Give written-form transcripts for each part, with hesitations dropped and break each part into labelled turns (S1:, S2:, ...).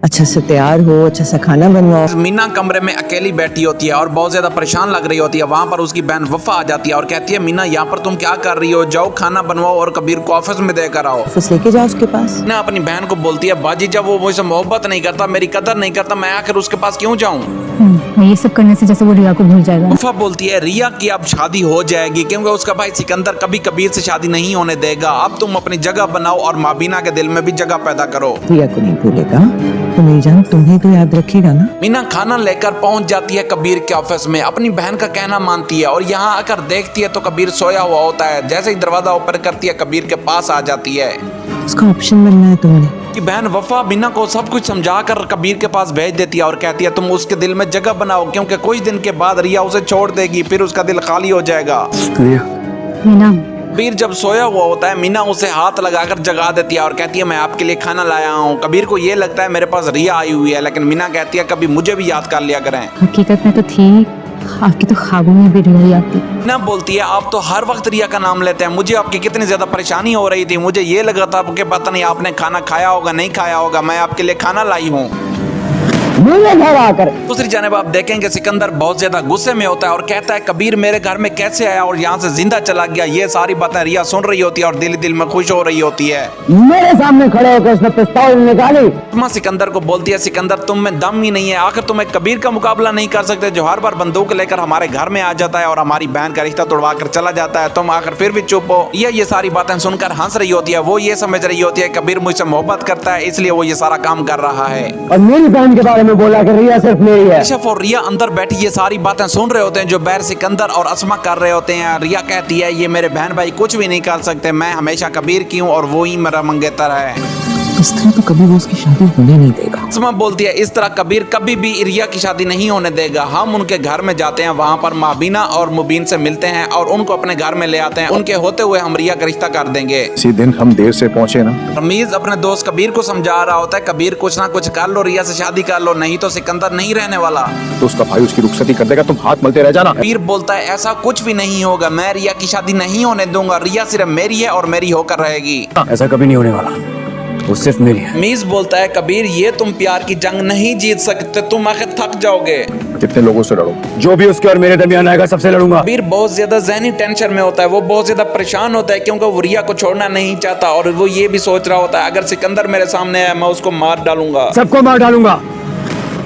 S1: अच्छा से तैयार हो, अच्छा सा खाना बनवाओ।
S2: मीना कमरे में अकेली बैठी होती है और बहुत ज्यादा परेशान लग रही होती है। वहाँ पर उसकी बहन वफा आ जाती है और कहती है मीना यहाँ पर तुम क्या कर रही हो, जाओ खाना बनवाओ और कबीर को ऑफिस में देकर आओ।
S1: ऑफिस लेके जाओ उसके पास।
S2: मीना अपनी बहन को बोलती है बाजी जब वो मुझसे मोहब्बत नहीं करता, मेरी कदर नहीं करता, मैं आखिर उसके पास क्यों जाऊँ।
S3: ये सब करने से जैसे वो रिया को भूल जाएगा।
S2: वफा बोलती है रिया की अब शादी हो जाएगी क्योंकि उसका भाई सिकंदर कभी कबीर से शादी नहीं होने देगा। अब तुम अपनी जगह बनाओ और माबीना के दिल में भी जगह पैदा करो।
S1: रिया को नहीं भूलेगा तो मेरी जान तुम्हें तो याद रखेगा ना।
S2: मीना खाना लेकर पहुंच जाती है कबीर के ऑफिस में, अपनी बहन का कहना मानती है और यहाँ आकर देखती है तो कबीर सोया हुआ होता है। जैसे ही दरवाजा ओपन करती है कबीर के पास आ जाती है।
S1: उसका ऑप्शन बनना है तुमने।
S2: कि बहन वफा मीना को सब कुछ समझाकर कबीर के पास भेज देती है और कहती है तुम उसके दिल में जगह बनाओ क्योंकि कुछ दिन के बाद रिया उसे छोड़ देगी, फिर उसका दिल खाली हो जाएगा।
S3: मीना
S2: कबीर जब सोया हुआ होता है मीना उसे हाथ लगाकर जगा देती है और कहती है मैं आपके लिए खाना लाया हूँ। कबीर को ये लगता है मेरे पास रिया आई हुई है, लेकिन मीना कहती है कभी मुझे भी याद कर लिया करें।
S3: हकीकत में तो थी, आपकी तो ख्वाबों में भी रिया आती।
S2: मीना बोलती है आप तो हर वक्त रिया का नाम लेते हैं, मुझे आपकी कितनी ज्यादा परेशानी हो रही थी, मुझे ये लगा था कि पता नहीं आपने खाना खाया होगा नहीं खाया होगा, मैं आपके लिए खाना लाई हूँ।
S1: मुझे घर आकर।
S2: दूसरी जानिब आप देखेंगे सिकंदर बहुत ज्यादा गुस्से में होता है और कहता है कबीर मेरे घर में कैसे आया और यहाँ से जिंदा चला गया। ये सारी बातें रिया सुन रही होती है और दिल दिल में खुश हो रही होती है।
S1: मेरे सामने खड़े होकर उसने पिस्तौल निकाली।
S2: अस्मा सिकंदर को बोलती है सिकंदर तुम में दम ही नहीं है, आखिर तुम्हें कबीर का मुकाबला नहीं कर सकते जो हर बार बंदूक लेकर हमारे घर में आ जाता है और हमारी बहन का रिश्ता तोड़वा कर चला जाता है, तुम आखिर फिर भी चुप हो। ये सारी बातें सुनकर हंस रही होती है। वो ये समझ रही होती है कबीर मुझसे मोहब्बत करता है इसलिए वो ये सारा काम कर रहा है।
S1: और मेरी बहन के बारे में बोला कि रिया सिर्फ मेरी है।
S2: केशव और रिया अंदर बैठी ये सारी बातें सुन रहे होते हैं जो बैर सिकंदर और अस्मा कर रहे होते हैं। रिया कहती है ये मेरे बहन भाई कुछ भी नहीं कर सकते, मैं हमेशा कबीर की हूँ और वो ही मेरा मंगेतर है।
S1: इस तरह तो कभी वो उसकी शादी होने नहीं देगा।
S2: अस्मा बोलती है इस तरह कबीर कभी भी रिया की शादी नहीं होने देगा। हम उनके घर में जाते हैं, वहाँ पर माबीना और मुबीन से मिलते हैं और उनको अपने घर में ले आते हैं। उनके होते हुए हम रिया का रिश्ता कर देंगे।
S4: इसी दिन हम देर से पहुंचे ना।
S2: रमीज अपने दोस्त कबीर को समझा रहा होता है कबीर कुछ ना कुछ कर लो, रिया से शादी कर लो, नहीं तो सिकंदर नहीं रहने वाला।
S4: तो उसका भाई उसकी रुखसती कर देगा, तुम हाथ मलते रह जाना।
S2: कबीर बोलता है ऐसा कुछ भी नहीं होगा, मैं रिया की शादी नहीं होने दूंगा, रिया सिर्फ मेरी है और मेरी होकर रहेगी।
S4: ऐसा कभी नहीं होने वाला, वो सिर्फ मेरी है।
S2: मीज बोलता है कबीर ये तुम प्यार की जंग नहीं जीत सकते, तुम आखिर थक जाओगे।
S4: कितने लोगों से लड़ो, जो भी उसके और मेरे दरमियान आएगा सबसे लड़ूंगा।
S2: कबीर बहुत ज्यादा ज़हनी टेंशन में होता है, वो बहुत ज्यादा परेशान होता है क्योंकि वो रिया को छोड़ना नहीं चाहता और वो ये भी सोच रहा होता है अगर सिकंदर मेरे सामने है मैं उसको मार डालूंगा,
S4: सबको मार डालूंगा।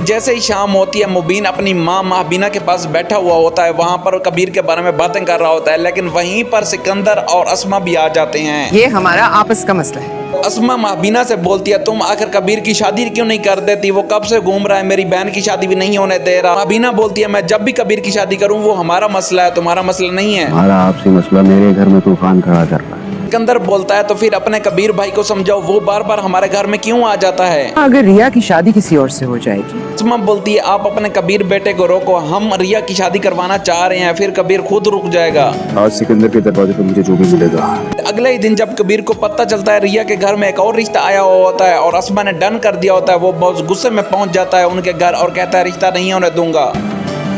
S2: जैसे ही शाम होती है मुबीन अपनी माँ माबीना के पास बैठा हुआ होता है, वहाँ पर कबीर के बारे में बातें कर रहा होता है, लेकिन वहीं पर सिकंदर और अस्मा भी आ जाते हैं।
S5: ये हमारा आपस का मसला है।
S2: अस्मा माबीना से बोलती है तुम आखिर कबीर की शादी क्यों नहीं कर देती, वो कब से घूम रहा है, मेरी बहन की शादी भी नहीं होने दे रहा। माबीना बोलती है मैं जब भी कबीर की शादी करूँ वो हमारा मसला है, तुम्हारा मसला नहीं है।
S4: हमारा आपसी मसला मेरे घर में तूफान खड़ा कर रहा है।
S2: सिकंदर बोलता है तो फिर अपने कबीर भाई को समझाओ, वो बार बार हमारे घर में क्यों आ जाता है।
S5: अगर रिया की शादी किसी और से हो जाएगी।
S2: अस्मा बोलती है आप अपने कबीर बेटे को रोको, हम रिया की शादी करवाना चाह रहे हैं, फिर कबीर खुद रुक जाएगा।
S4: आज सिकंदर के दरवाजे पर मुझे जो भी मिलेगा।
S2: अगले ही दिन जब कबीर को पता चलता है रिया के घर में एक और रिश्ता आया हुआ होता है और अस्मा ने डन कर दिया होता है, वो बहुत गुस्से में पहुंच जाता है उनके घर और कहता है रिश्ता नहीं होने दूंगा,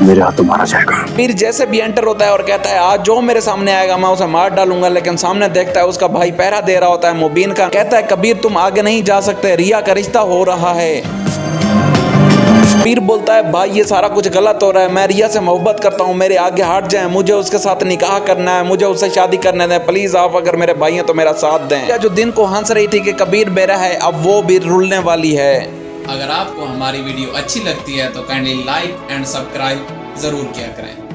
S4: मेरे हाथों मारा जाएगा।
S2: फिर जैसे भी एंटर होता है और कहता है आज जो मेरे सामने आएगा मैं उसे मार डालूंगा, लेकिन सामने देखता है उसका भाई पहरा दे रहा होता है मुबीन का। कहता है कबीर तुम आगे नहीं जा सकते, रिया का रिश्ता हो रहा है। कबीर बोलता है भाई ये सारा कुछ गलत हो रहा है, मैं रिया से मोहब्बत करता हूँ, मेरे आगे हट जाएं, मुझे उसके साथ निकाह करना है, मुझे उससे शादी करने दें, प्लीज आप अगर मेरे भाई हैं तो मेरा साथ दें। जो दिन को हंस रही थी कि कबीर मेरा है, अब वो भी रुलने वाली है।
S6: अगर आपको हमारी वीडियो अच्छी लगती है तो काइंडली लाइक एंड सब्सक्राइब जरूर किया करें।